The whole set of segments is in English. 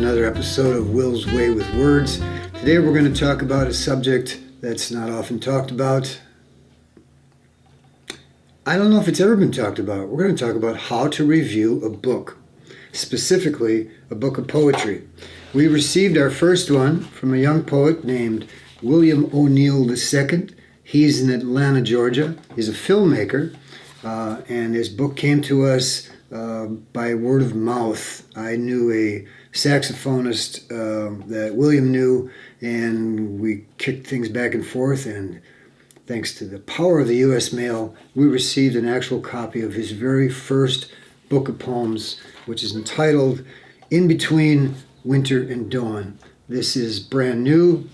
another episode of Will's Way with Words. Today we're going to talk about a subject that's not often talked about. I don't know if it's ever been talked about. We're going to talk about how to review a book, specifically a book of poetry. We received our first one from a young poet named William O'Neill II. He's in Atlanta, Georgia. He's a filmmaker, and his book came to us by word of mouth. I knew a saxophonist that William knew, and we kicked things back and forth, and thanks to the power of the U.S. mail, we received an actual copy of his very first book of poems, which is entitled In Between Winter and Dawn. This is brand new,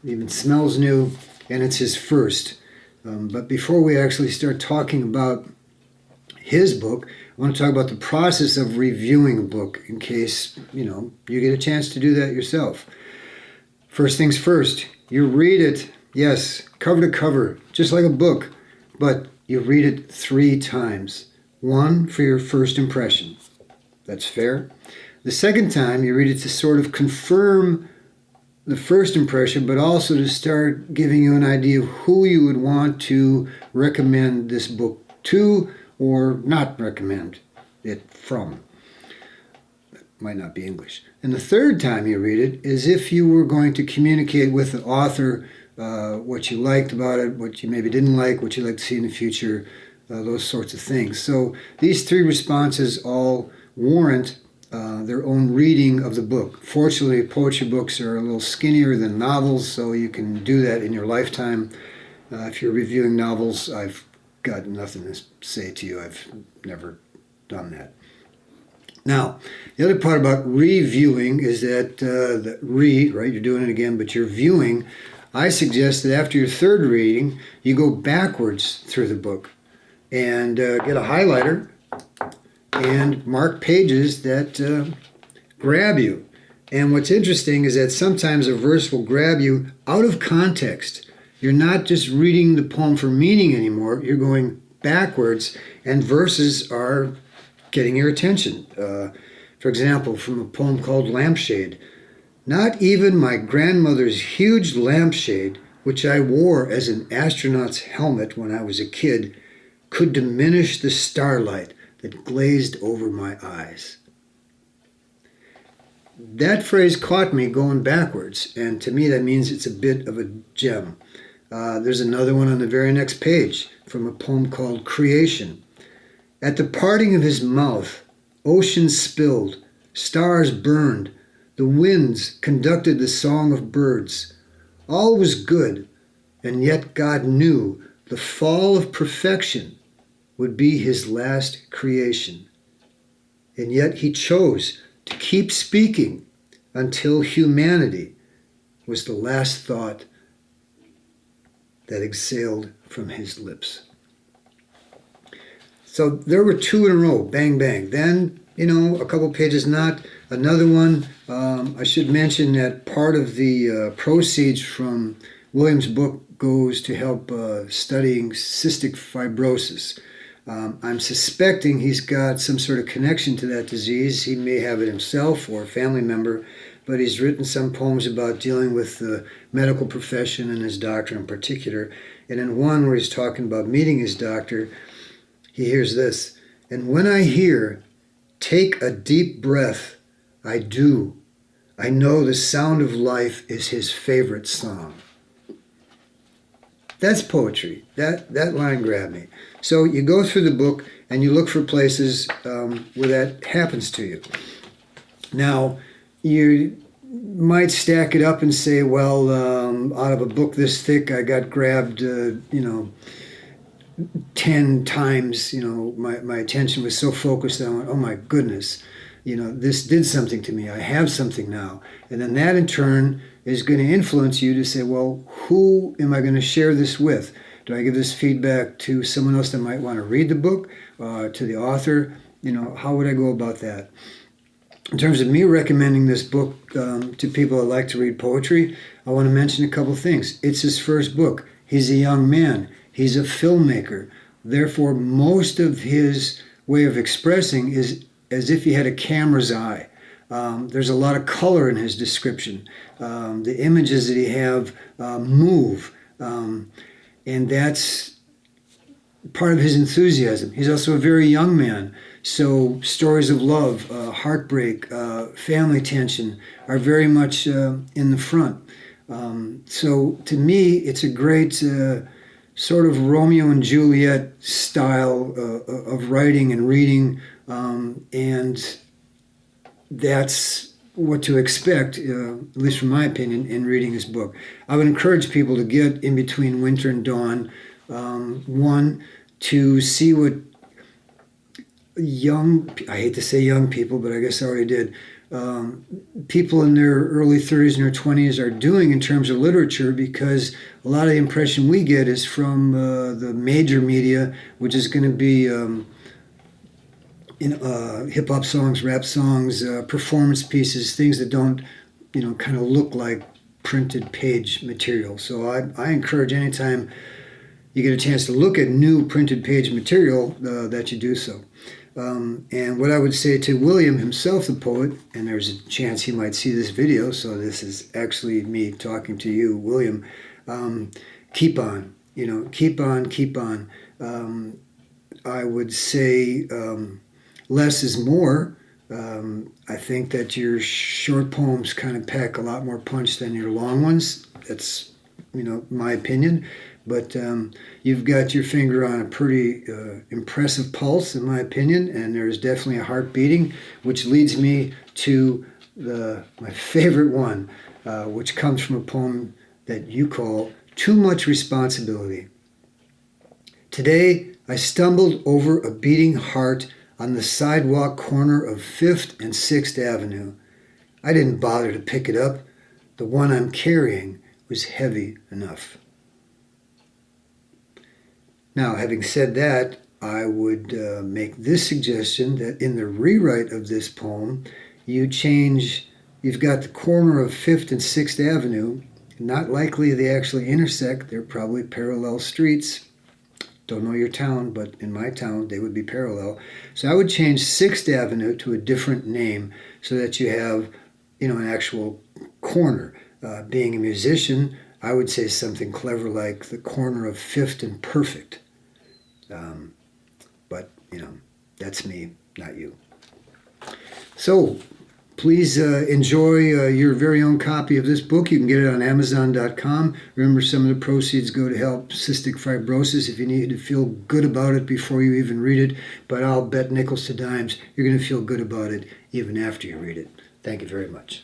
even smells new, and it's his first. But before we actually start talking about his book, I want to talk about the process of reviewing a book in case, you get a chance to do that yourself. First things first, you read it, yes, cover to cover, just like a book, but you read it 3 times. 1 for your first impression. That's fair. The second time, you read it to sort of confirm the first impression, but also to start giving you an idea of who you would want to recommend this book to or not recommend it from. That might not be English. And the third time you read it is if you were going to communicate with the author what you liked about it, what you maybe didn't like, what you'd like to see in the future, those sorts of things. So these 3 responses all warrant their own reading of the book. Fortunately, poetry books are a little skinnier than novels, so you can do that in your lifetime. If you're reviewing novels, I've got nothing to say to you. I've never done that. Now, the other part about reviewing is that right, you're doing it again, but you're viewing. I suggest that after your 3rd reading, you go backwards through the book and get a highlighter and mark pages that grab you. And what's interesting is that sometimes a verse will grab you out of context. You're not just reading the poem for meaning anymore. You're going backwards, and verses are getting your attention. For example, from a poem called Lampshade. Not even my grandmother's huge lampshade, which I wore as an astronaut's helmet when I was a kid, could diminish the starlight that glazed over my eyes. That phrase caught me going backwards, and to me that means it's a bit of a gem. There's another one on the very next page from a poem called Creation. At the parting of his mouth, oceans spilled, stars burned, the winds conducted the song of birds. All was good, and yet God knew the fall of perfection would be his last creation. And yet he chose to keep speaking until humanity was the last thought that exhaled from his lips. So there were 2 in a row, bang, bang. Then, a couple pages not. Another one, I should mention that part of the proceeds from William's book goes to help studying cystic fibrosis. I'm suspecting he's got some sort of connection to that disease. He may have it himself or a family member, but he's written some poems about dealing with the medical profession and his doctor in particular. And in one where he's talking about meeting his doctor, he hears this, "And when I hear, take a deep breath, I do. I know the sound of life is his favorite song." That's poetry. That line grabbed me. So you go through the book and you look for places where that happens to you. Now, you might stack it up and say, well, out of a book this thick, I got grabbed, 10 times. My attention was so focused on, oh my goodness, this did something to me. I have something now. And then that in turn is going to influence you to say, well, who am I going to share this with? Do I give this feedback to someone else that might want to read the book, to the author? How would I go about that? In terms of me recommending this book to people that like to read poetry, I want to mention a couple things. It's his first book. He's a young man. He's a filmmaker. Therefore, most of his way of expressing is as if he had a camera's eye. There's a lot of color in his description. The images that he have move, and that's part of his enthusiasm. He's also a very young man, so stories of love, heartbreak, family tension are very much in the front. So to me, it's a great sort of Romeo and Juliet style of writing and reading, and that's what to expect, at least from my opinion, in reading this book. I would encourage people to get In Between Winter and Dawn. One, to see what I hate to say young people, but I guess I already did, people in their early 30s and their 20s are doing in terms of literature, because a lot of the impression we get is from the major media, which is going to be hip-hop songs, rap songs, performance pieces, things that don't, kind of look like printed page material. So I encourage anytime you get a chance to look at new printed page material that you do so. And what I would say to William himself, the poet, and there's a chance he might see this video, so this is actually me talking to you, William, keep on, keep on. I would say less is more. I think that your short poems kind of pack a lot more punch than your long ones. That's, my opinion. But you've got your finger on a pretty impressive pulse, in my opinion, and there's definitely a heart beating, which leads me to my favorite one, which comes from a poem that you call Too Much Responsibility. Today, I stumbled over a beating heart on the sidewalk corner of 5th and 6th Avenue. I didn't bother to pick it up. The one I'm carrying was heavy enough. Now, having said that, I would make this suggestion that in the rewrite of this poem, you've got the corner of 5th and 6th Avenue. Not likely they actually intersect. They're probably parallel streets. Don't know your town, but in my town, they would be parallel. So I would change 6th Avenue to a different name so that you have, an actual corner. Being a musician, I would say something clever like the corner of 5th and Perfect. But, that's me, not you. So please enjoy your very own copy of this book. You can get it on Amazon.com. Remember, some of the proceeds go to help cystic fibrosis if you need to feel good about it before you even read it. But I'll bet nickels to dimes you're going to feel good about it even after you read it. Thank you very much.